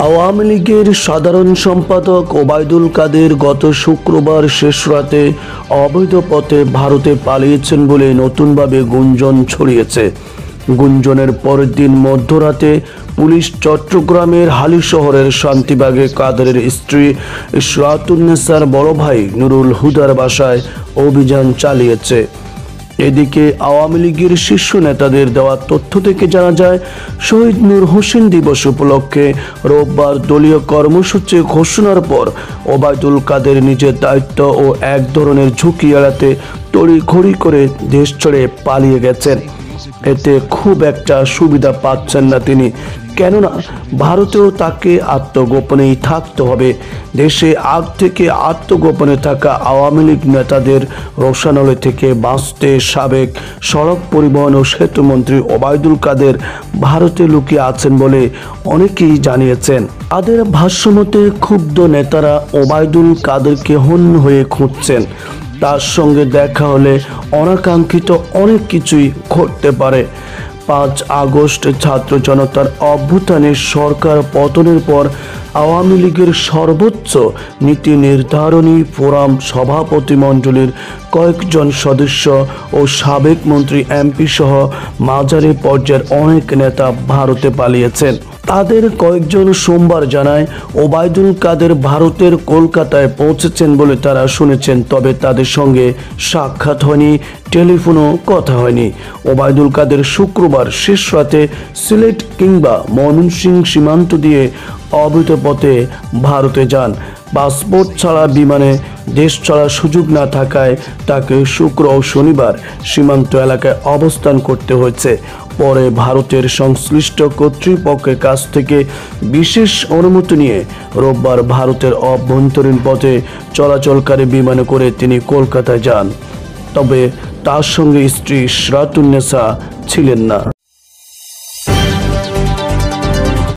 আওয়ামী লীগের সাধারণ সম্পাদক ওবায়দুল কাদের গত শুক্রবার শেষ রাতে অবৈধ পথে ভারতে পালিয়েছেন বলে নতুনভাবে গুঞ্জন ছড়িয়েছে। গুঞ্জনের পরের দিন মধ্যরাতে পুলিশ চট্টগ্রামের হালিশহরের শান্তিবাগে কাদেরের স্ত্রী ইশরাতুন্নেসার বড় ভাই নুরুল হুদার বাসায় অভিযান চালিয়েছে। এদিকে আওয়ামী লীগের শীর্ষ নেতাদের দেওয়া তথ্য থেকে জানা যায়, শহীদ নূর হোসেন দিবস উপলক্ষে রোববার দলীয় কর্মসূচি ঘোষণার পর ওবায়দুল কাদের নিজের দায়িত্ব ও এক ধরনের ঝুঁকি এড়াতে তড়িঘড়ি করে দেশ ছেড়ে পালিয়ে গেছেন। এতে খুব একটা সুবিধা পাচ্ছেন না তিনি, কেননা ভারতেও তাকে আত্মগোপনেই থাকতে হবে। দেশে আগ থেকে আত্মগোপনে থাকা আওয়ামী লীগ নেতাদের রোষানলে থেকে বাঁচতে সাবেক সড়ক পরিবহন ও সেতুমন্ত্রী ওবায়দুল কাদের ভারতে লুকিয়ে আছেন বলে অনেকেই জানিয়েছেন। তাদের ভাষ্যমতে ক্ষুব্ধ নেতারা ওবায়দুল কাদেরকে হন্য হয়ে খুঁজছেন। তার সঙ্গে দেখা হলে অনাকাঙ্ক্ষিত অনেক কিছুই ঘটতে পারে। 5 আগস্ট ছাত্র জনতার অভ্যুত্থানে সরকার পতনের পর আওয়ামী লীগের সর্বোচ্চ নীতি নির্ধারণী ফোরাম সভাপতিমণ্ডলীর কয়েকজন সদস্য ও সাবেক মন্ত্রী এমপি সহ মাঝারি পর্যায়ের অনেক নেতা ভারতে পালিয়েছেন। তাদের কয়েকজন সোমবার জানায় ওবায়দুল কাদের ভারতের কলকাতায় পৌঁছেছেন বলে তারা শুনেছেন, তবে তাদের সঙ্গে সাক্ষাৎ হয়নি, টেলিফোনও কথা হয়নি। ওবায়দুল কাদের শুক্রবার শেষ রাতে সিলেট কিংবা ময়মনসিংহ সীমান্ত দিয়ে অবৈধ পথে ভারতে যান। পাসপোর্ট ছাড়া বিমানে দেশ ছাড়ার সুযোগ না থাকায় তাকে শুক্র ও শনিবার সীমান্ত এলাকায় অবস্থান করতে হয়েছে। পরে ভারতের সংশ্লিষ্ট কর্তৃপক্ষের কাছ থেকে বিশেষ অনুমতি নিয়ে রোববার ভারতের অভ্যন্তরীণ পথে চলাচলকারী বিমানে করে তিনি কলকাতায় যান। তবে তার সঙ্গে স্ত্রী ইশরাতুন্নেসা ছিলেন না।